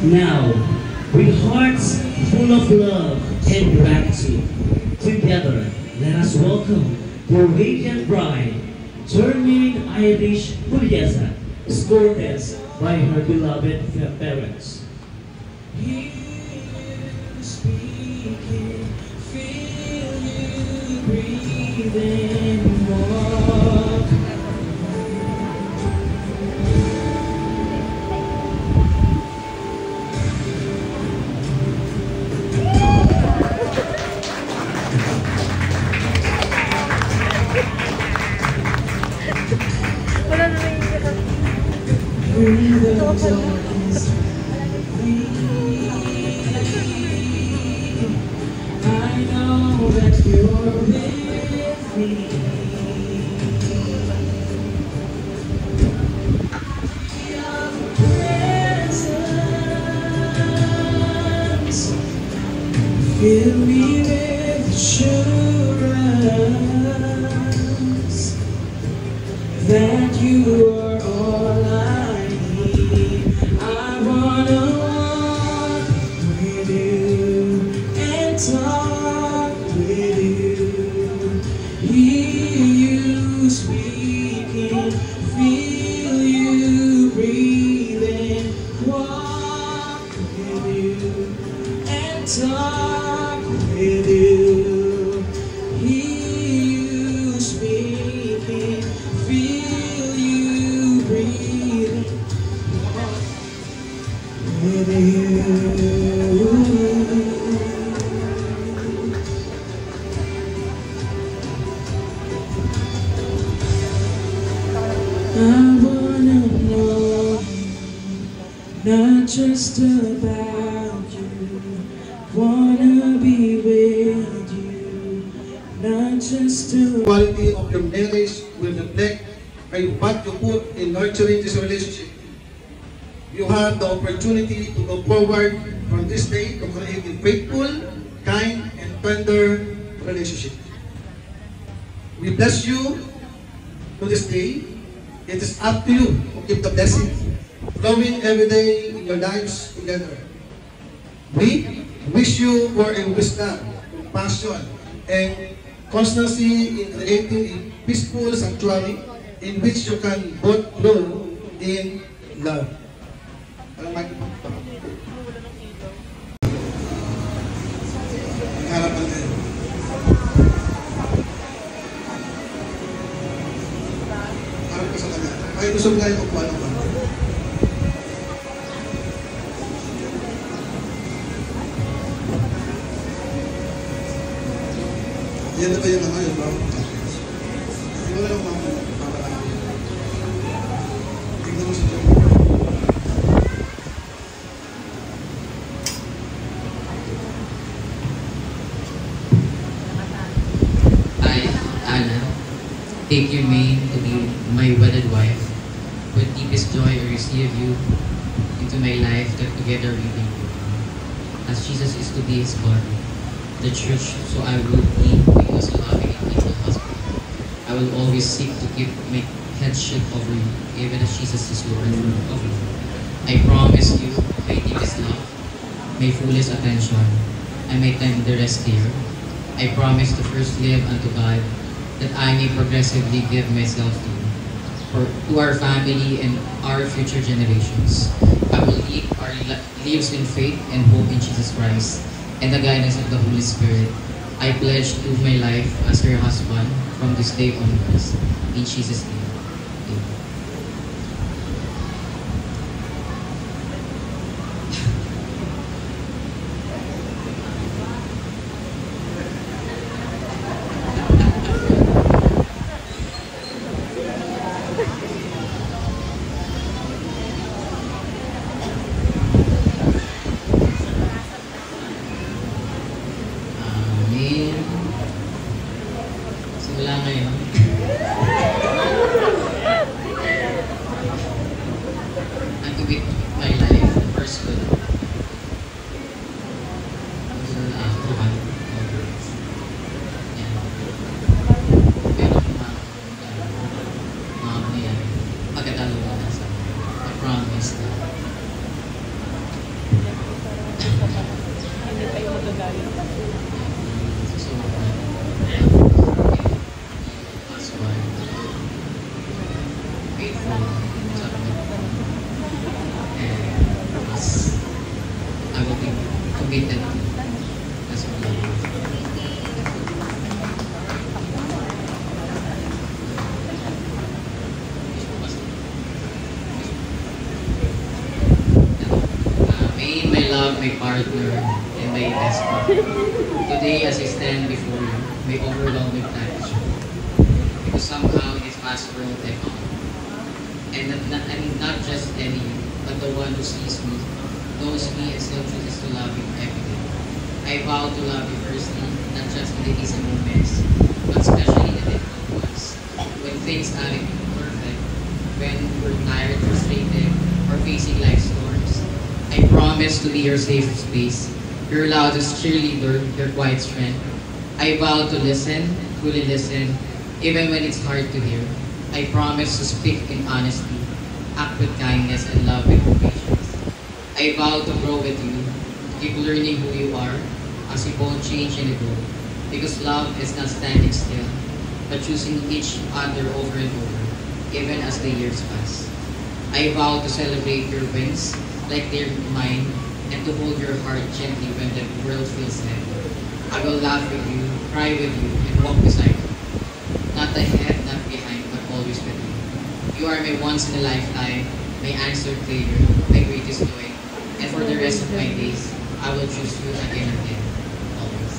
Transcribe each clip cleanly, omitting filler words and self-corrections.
Now, with hearts full of love and gratitude, together let us welcome the radiant bride, Jermaine Irish Pugliese, escorted by her beloved parents. Hear you speaking, feel you breathing, walk. I know that you're with me. Your presence fill me with assurance that you are all I need. I wanna walk with you and talk with you, hear you speaking, feel you breathing, walk with you and talk with you, hear you speaking, feel you breathing, walk with you. I wanna know not just about you, wanna be with you, not just the quality of your marriage will reflect by what you put in nurturing this relationship. You have the opportunity to go forward from this day to create a faithful, kind, and tender relationship. We bless you to this day. It is up to you to keep the blessing flowing every day in your lives together. We wish you more in wisdom, passion, and constancy in creating a peaceful sanctuary in which you can both grow in love. Harapan tayo. Harap ka sa kanya. Ay, gusto mo kayo kung paano ba? Yan na ba yung mga yun ba? Hindi mo lang mamalaki. Tignan mo sa dyan. Take your maid to be my wedded wife. With deepest joy I receive you into my life that together we may grow. As Jesus is to be his body, the church, so I will be because loving and faithful husband. I will always seek to keep my headship over you, even as Jesus is Lord of you. I promise you my deepest love, my fullest attention, and my tenderest care. I promise to first live unto God, that I may progressively give myself to you, to our family and our future generations. I will lead our lives in faith and hope in Jesus Christ and the guidance of the Holy Spirit. I pledge to my life as your husband from this day onwards. In Jesus' name. Amen. Simula ngayon. His love. So, husband, faithful, and as I will be committed as well. Me, my love, my partner, and my best friend. Today, as I stand before you, may overwhelm with gratitude. Because somehow in this fast world I found. And I mean, not just any you, but the one who sees me, knows me, and still chooses to love you every day. I vow to love you firstly, not just in the easy moments, but especially in the difficult ones. When things aren't perfect, when we're tired, frustrated, or facing life storms, I promise to be your safe space, your loudest cheerleader, your quiet strength. I vow to listen, truly listen, even when it's hard to hear. I promise to speak in honesty, act with kindness, and love with patience. I vow to grow with you, keep learning who you are, as you both change and evolve. Because love is not standing still, but choosing each other over and over, even as the years pass. I vow to celebrate your wins like they're mine, and to hold your heart gently when the world feels heavy. I will laugh with you, cry with you, and walk beside you. Not ahead, not behind, but always with you. You are my once in a lifetime, my answered prayer, my greatest joy. And for the rest of my days, I will choose you again and again, always.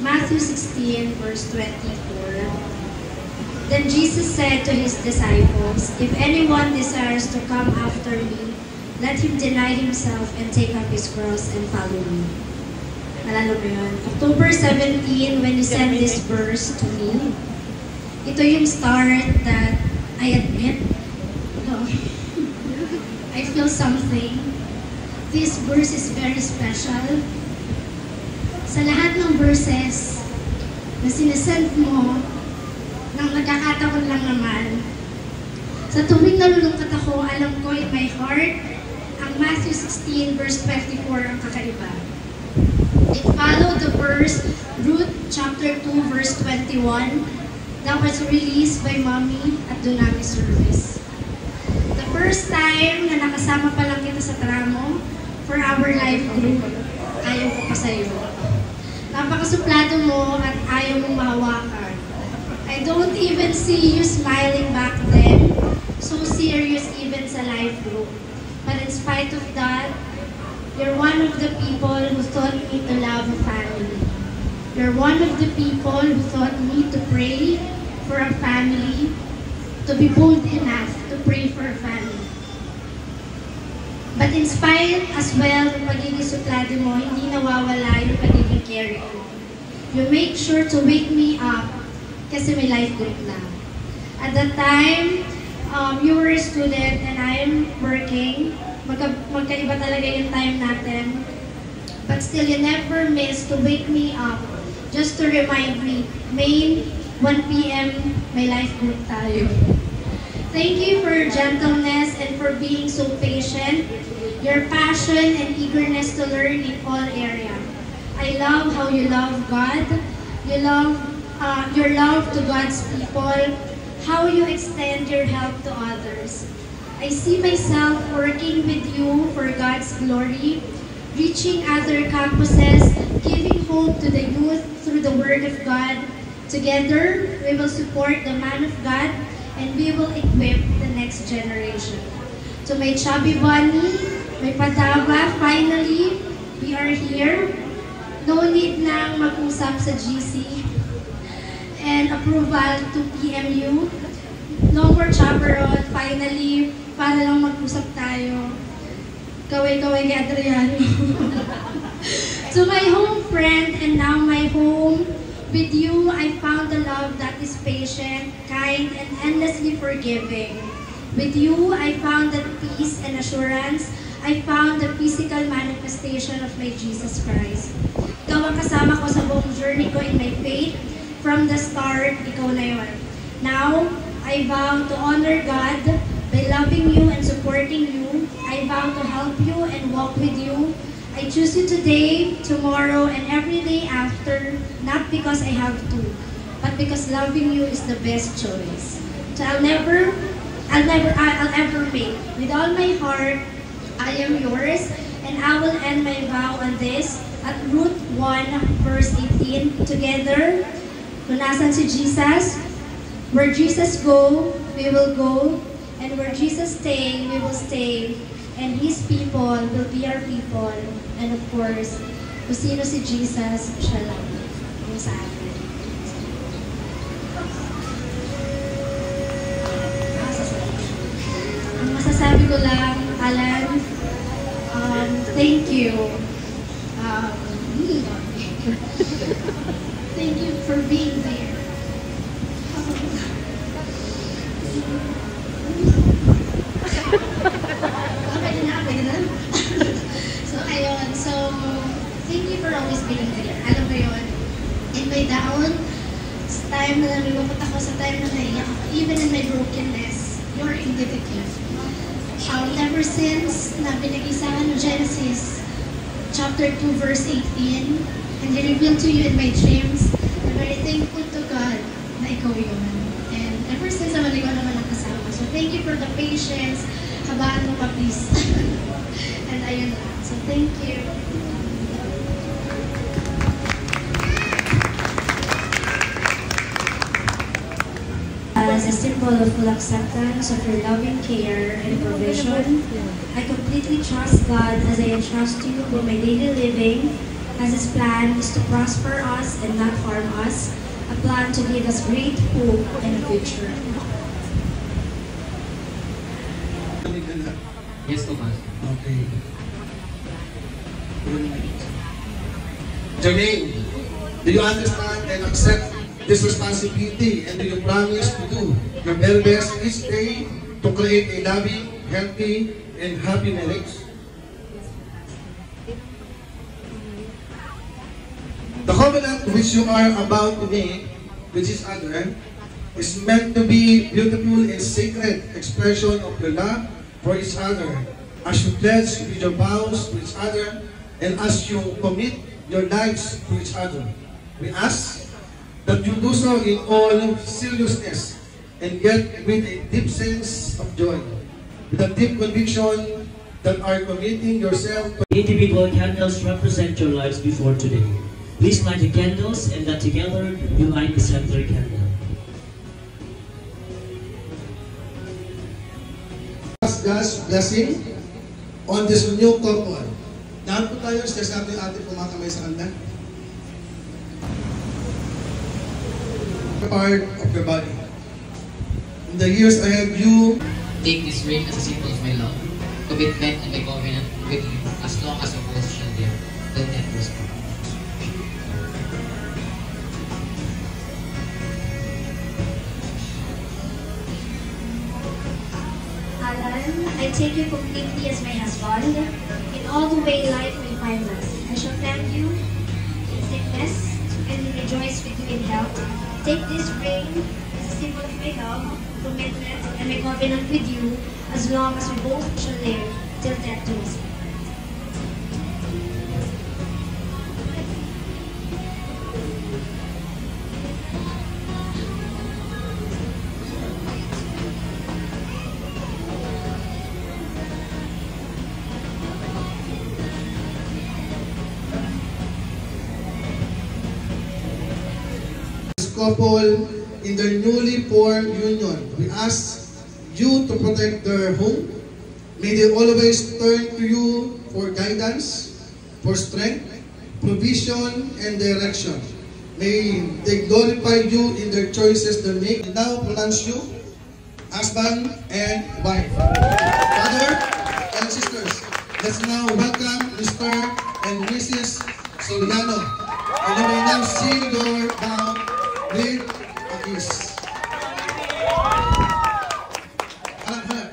Matthew 16, verse 24. Then Jesus said to his disciples, "If anyone desires to come after me, let him deny himself and take up his cross and follow me." Nalala mo yun? October 17, when you sent this verse to me, ito yung start that I admit, no, I feel something. This verse is very special. Sa lahat ng verses na sinesend mo, nang nagkakataon lang naman, sa tuwing nalulungkot ako, alam ko in my heart, ang Matthew 16 verse 24 ang kakaiba. It followed the verse, Ruth chapter 2 verse 21, that was released by Mommy at Dunami service. The first time na nakasama pa lang kita sa tramo for our life group, ayaw ko pa sa'yo. Napakasuplado mo at ayaw mong mahawakan. I don't even see you smiling back then, so serious even sa life group. But in spite of that, you're one of the people who taught me to love a family. You're one of the people who taught me to pray for a family, to be bold enough to pray for a family. But in spite as well ng pagiging suplado mo, hindi nawawala yung pagiging caring. You make sure to wake me up kasi may life group na. At that time, you were a student and I am working. Magkaiba talaga yung time natin. But still, you never miss to wake me up just to remind me, May 1 p.m. may life group tayo. Thank you for your gentleness and for being so patient, your passion and eagerness to learn in all areas. I love how you love God, you love your love to God's people, how you extend your help to others. I see myself working with you for God's glory, reaching other campuses, giving hope to the youth through the Word of God. Together, we will support the man of God and we will equip the next generation. To my chubby bunny, my patawa, finally, we are here. No need nang mag-usap sa GC and approval to PMU. No more chaperone, finally, para lang mag-usap tayo. Kaway-kaway kay Adriano. To my home friend and now my home, with you, I found a love that is patient, kind, and endlessly forgiving. With you, I found that peace and assurance. I found the physical manifestation of my Jesus Christ. Ikaw ang kasama ko sa buong journey ko in my faith. From the start, ikaw na yun. Now, I vow to honor God by loving you and supporting you. I vow to help you and walk with you. I choose you today, tomorrow, and every day after, not because I have to, but because loving you is the best choice. So I'll ever make. With all my heart, I am yours, and I will end my vow on this at Ruth 1, verse 18. Together, kung nasan si Jesus, where Jesus go, we will go, and where Jesus stay, we will stay, and His people will be our people, and of course, kung sino si Jesus, siya lang yung sa atin. Ang masasabi ko lang, Alan, thank you. Thank you for being there. Okay na. So, ayun. So, thank you for always being there. Alam mo yun, in my down, sa time na nalulungkot ako, sa time na naiyak ako, even in my brokenness, you're in the gift. Ever since na pinag-isahan ng Genesis chapter 2 verse 18 and I-reveal to you in my dreams, I'm very thankful to God na ikaw yun. And ever since naman ikaw naman ang kasama. So thank you for the patience. Habaan mo pa please. And ayun lang. So thank you. As a symbol of full acceptance of your loving care and provision, I completely trust God as I entrust you with my daily living, as His plan is to prosper us and not harm us, a plan to give us great hope and a future. Yes, Tomas. Okay. Jermaine, do you understand and accept this responsibility, and do you promise to do your very best each day to create a loving, healthy, and happy marriage? The covenant which you are about to make with each other is meant to be beautiful and sacred expression of your love for each other, as you pledge with your vows to each other and as you commit your lives to each other. We ask that you do so in all seriousness and yet with a deep sense of joy, with a deep conviction that are committing yourself to Individual candles represent your lives before today. Please light the candles and that together you light the center candle. ask God's blessing on this new couple. Dahan po tayo, sinasabi ating kumakamay sa kanda. Part of your body. In the years ahead, you Take this ring as a symbol of my love, commitment, and my covenant with you as long as your both shall live. Till death do us part. Alan, I take you completely as my husband. In all the way life will find us. I shall thank you in sickness and rejoice with you in health. Take this ring as a symbol of my love, commitment, and my covenant with you as long as we both shall live till death do us part. couple in their newly formed union. We ask you to protect their home. May they always turn to you for guidance, for strength, provision, and direction. May they glorify you in their choices they make. Now pronounce you husband and wife. Brother and sisters, let's now welcome Mr. and Mrs. Soliano. And you may now seal your vow with a kiss. Harap, harap.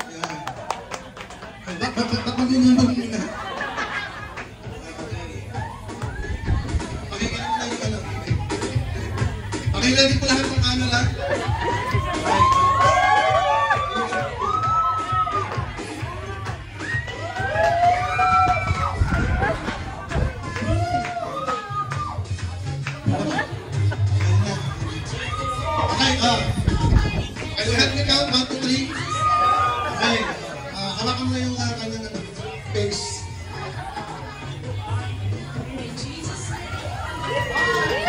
Magunulong muna. Okay, ganun na yung ano. Okay, ready po lahat ng camera? Okay. Okay, lahat na count, 1, 2, 3. Okay, hawakan mo na yung kanyang face.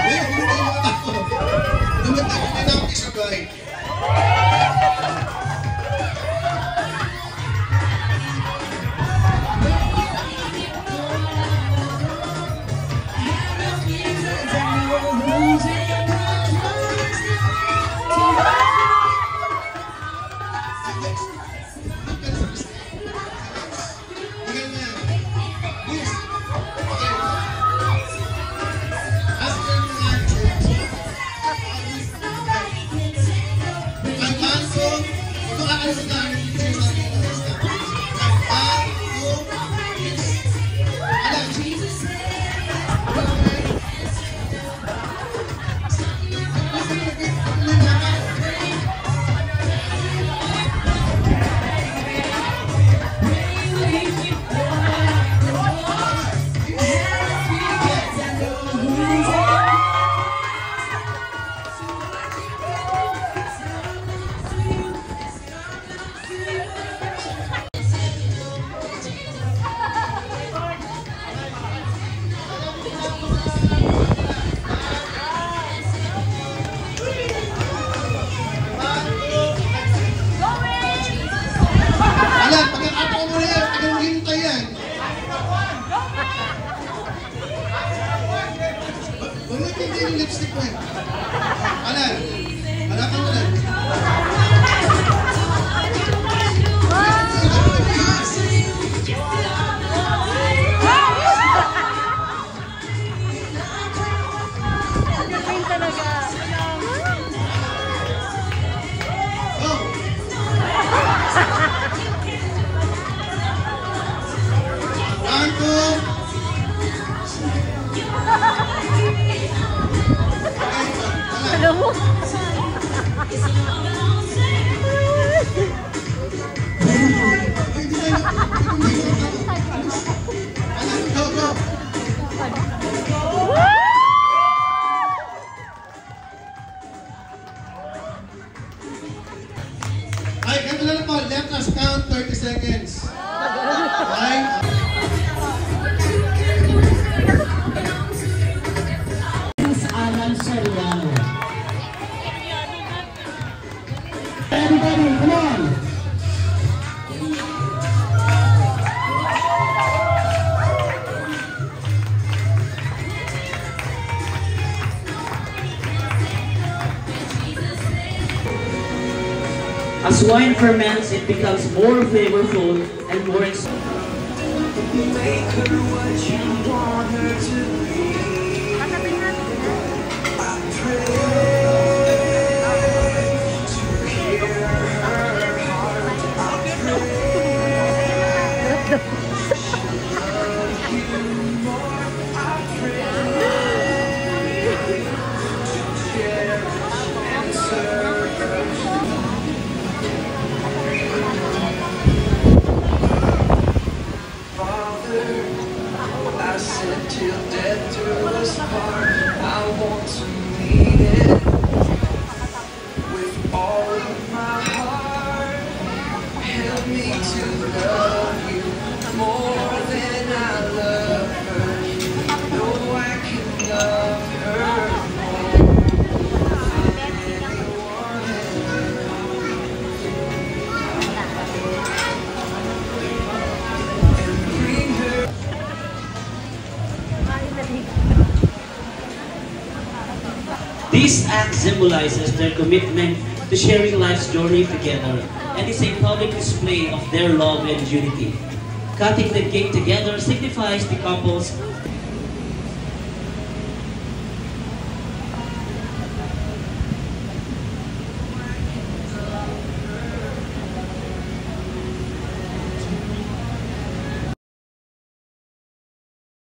Eh, kung hindi mga tao. Dumatak na lang isabay. Yung lipstick mo eh. Alan, halakan mo lang. Alam mo? Ay, ganito na lang po. Let us count 30 seconds. Ay. Everybody, come on! As wine ferments, it becomes more flavorful and more exciting. Make her what you want her to be. I pray to hear her heart. I pray she'll love you more. I pray to cherish and serve her. I said till death do us part. I want to mean it with all of my heart. Help me to love you more than I love her. You know I can love her more than anyone and bring her. This act symbolizes their commitment to sharing life's journey together and is a public display of their love and unity. Cutting the cake together signifies the couple's